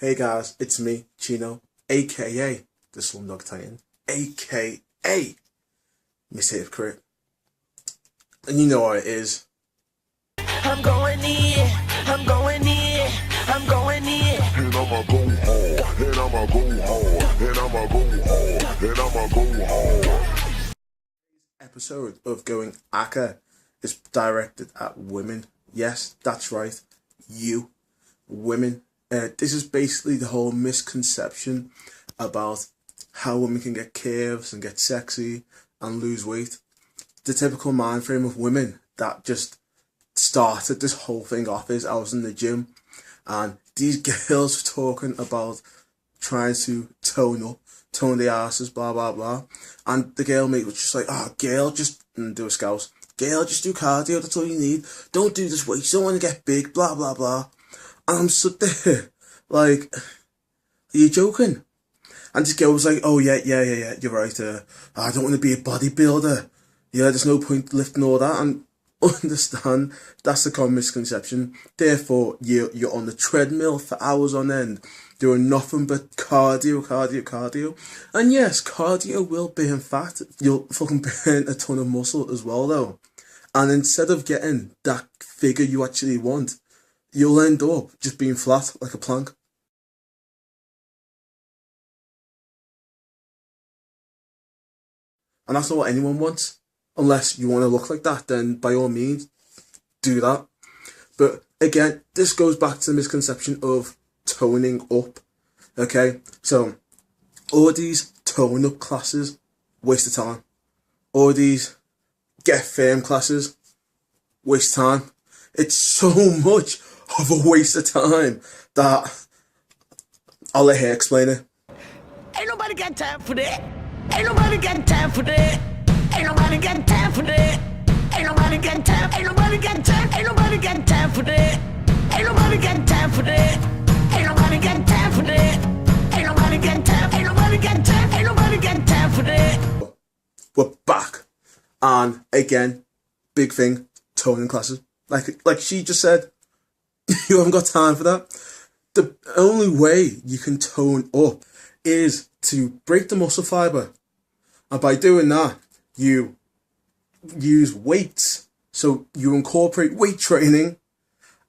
Hey guys, it's me, Chino, aka the Slumdog Titan, aka Miss Hypocrite. And you know what it is. I'm going in, I'm going in, I'm going in. And I'ma go hard, and I'ma go hard, and I'ma go hard, and I'ma go hard. Episode of GoingAKA is directed at women. Yes, that's right, you, women. This is basically the whole misconception about how women can get curves and get sexy and lose weight. The typical mind frame of women that just started this whole thing off is I was in the gym and these girls were talking about trying to tone their asses, blah blah blah, and the girl mate was just like, girl, just do a scouse, girl, just do cardio, that's all you need, don't do this weight, you don't want to get big, blah blah blah. And I'm stood there like, are you joking? And this girl was like, oh yeah, you're right, I don't want to be a bodybuilder, yeah, there's no point lifting all that. And understand, that's the common misconception. Therefore, you're on the treadmill for hours on end, doing nothing but cardio. And yes, cardio will burn fat. You'll fucking burn a ton of muscle as well though. And instead of getting that figure you actually want, you'll end up just being flat like a plank. And that's not what anyone wants. Unless you want to look like that, then by all means, do that. But again, this goes back to the misconception of toning up. Okay, so all these tone up classes, waste of time. All these get firm classes, waste of time. It's so much of a waste of time that I'll let her explain it. Ain't nobody got time for that. Ain't nobody got time for that. Ain't nobody got time for that. Ain't nobody got time. Ain't nobody got time. Ain't nobody got time for that. Ain't nobody got time for that. Ain't nobody got time for that. Ain't nobody got time. Ain't nobody got time. Ain't nobody got time for that. We're back, and again, big thing, toning classes. Like she just said, you haven't got time for that. The only way you can tone up is to break the muscle fiber, and by doing that, you use weights. So you incorporate weight training,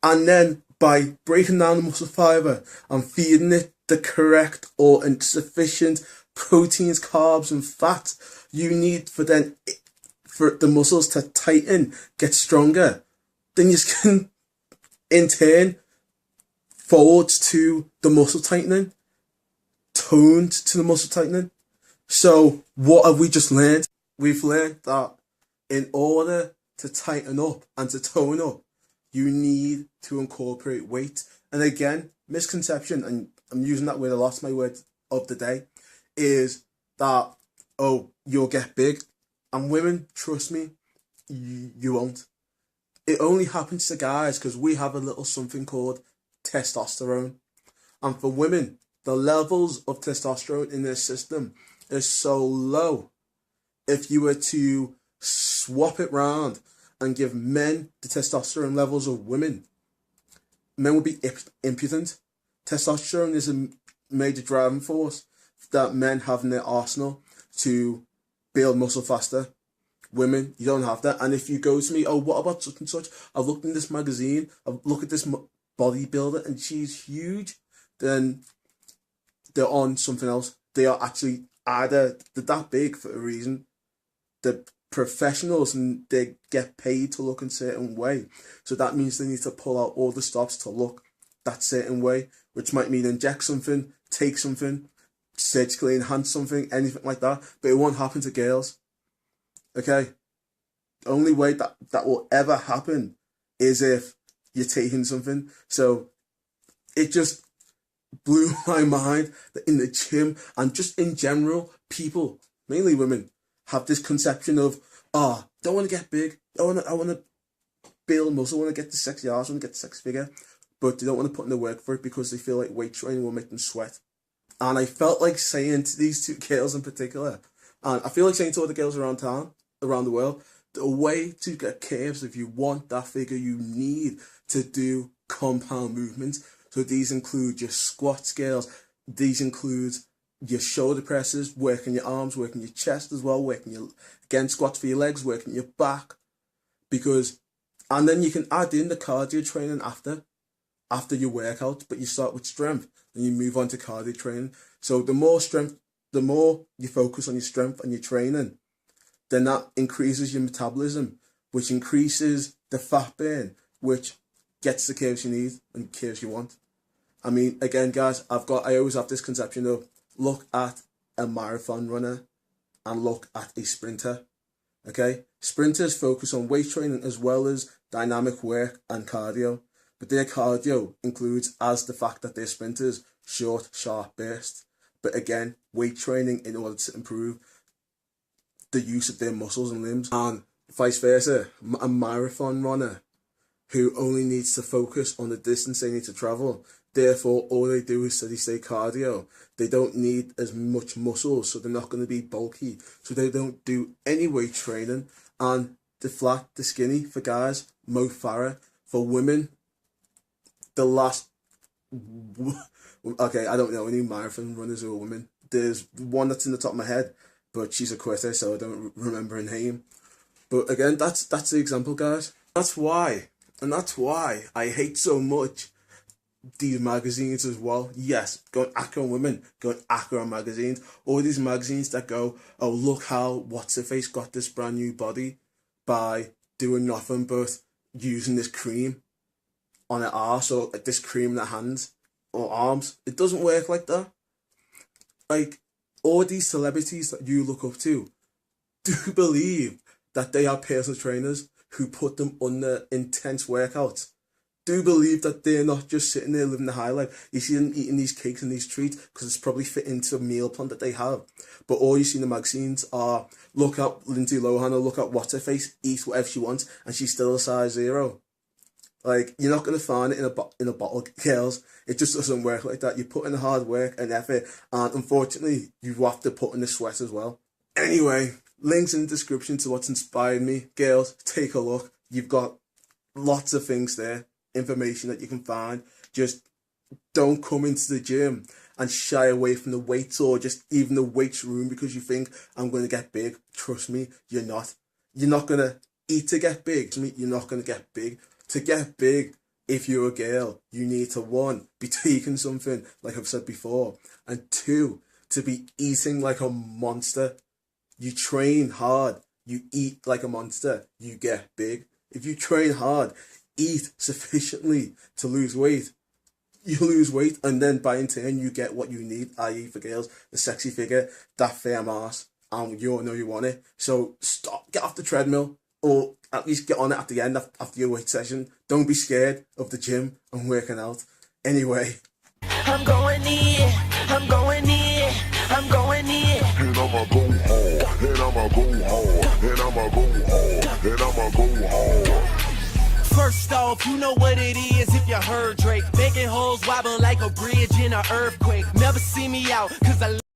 and then by breaking down the muscle fiber and feeding it the correct or insufficient proteins, carbs and fats you need for the muscles to tighten, get stronger, then your skin in turn forwards to the muscle tightening, toned to the muscle tightening. So what have we just learned? We've learned that in order to tighten up and to tone up, you need to incorporate weight. And again, misconception, and I'm using that word a lot, my word of the day, is that, oh, you'll get big. And women, trust me, you won't. It only happens to guys because we have a little something called testosterone. And for women, the levels of testosterone in their system is so low. If you were to swap it round and give men the testosterone levels of women, men would be impotent. Testosterone is a major driving force that men have in their arsenal to build muscle faster. Women, you don't have that. And if you go to me, oh, what about such and such? I've looked in this magazine, I've looked at this bodybuilder and she's huge, then they're on something else. They are actually either they're that big for a reason. They're professionals and they get paid to look in a certain way. So that means they need to pull out all the stops to look that certain way, which might mean inject something, take something, surgically enhance something, anything like that. But it won't happen to girls. Okay? The only way that will ever happen is if you're taking something. So it just blew my mind that in the gym and just in general, people, mainly women, have this conception of, don't want to get big, I want to build muscle, I want to get the sexy arse, I want to get the sex figure, but they don't want to put in the work for it because they feel like weight training will make them sweat. And I felt like saying to these two girls in particular, and I feel like saying to other girls around town, around the world, the way to get curves, if you want that figure, you need to do compound movements. So these include your squat scales. These include your shoulder presses, working your arms, working your chest as well, working your, again, squats for your legs, working your back. Because, and then you can add in the cardio training after your workout, but you start with strength and you move on to cardio training. So the more you focus on your strength and your training, then that increases your metabolism, which increases the fat burn, which gets the curves you need and curves you want. I mean, again, guys, I always have this conception of look at a marathon runner and look at a sprinter. Okay, sprinters focus on weight training as well as dynamic work and cardio, but their cardio includes as the fact that they're sprinters, short, sharp bursts. But again, weight training in order to improve the use of their muscles and limbs, and vice versa. A marathon runner who only needs to focus on the distance they need to travel. Therefore, all they do is steady state cardio. They don't need as much muscle, so they're not going to be bulky. So they don't do any weight training. And the flat, the skinny for guys, Mo Farah. For women, okay, I don't know any marathon runners or women. There's one that's in the top of my head, but she's a quitter, so I don't remember her name. But again, that's the example, guys. That's why I hate so much these magazines as well. Yes, GoingAKA on women, GoingAKA on magazines. All these magazines that go, oh, look how what's-her-face got this brand new body by doing nothing but using this cream on her arse or this cream in her hands or arms. It doesn't work like that. Like, all these celebrities that you look up to, do believe that they are personal trainers who put them under intense workouts. Do believe that they're not just sitting there living the high life. You see them eating these cakes and these treats because it's probably fit into a meal plan that they have. But all you see in the magazines are, look at Lindsay Lohan or look at what's-her-face, eat whatever she wants, and she's still a size 0. Like, you're not going to find it in a bottle, girls. It just doesn't work like that. You put in the hard work and effort, and unfortunately, you have to put in the sweat as well. Anyway, links in the description to what's inspired me. Girls, take a look. You've got lots of things there, information that you can find. Just don't come into the gym and shy away from the weights or just even the weights room because you think I'm going to get big. Trust me, you're not. You're not going to eat to get big. Trust me, you're not going to get big. To get big, if you're a girl, you need to 1, be taking something, like I've said before, and 2, to be eating like a monster. You train hard, you eat like a monster, you get big. If you train hard, eat sufficiently to lose weight, you lose weight, and then by in turn you get what you need, i.e. for girls, the sexy figure, that firm ass, and you all know you want it. So stop, get off the treadmill, or at least get on it at the end after your weight session. Don't be scared of the gym and working out. Anyway. I'm going in, I'm going in, I'm going in. And I'ma go hard, and I'ma go hard, and I'ma go hard, and I'ma go hard. First off, you know what it is if you heard Drake. Making holes wobble like a bridge in an earthquake. Never see me out, cause I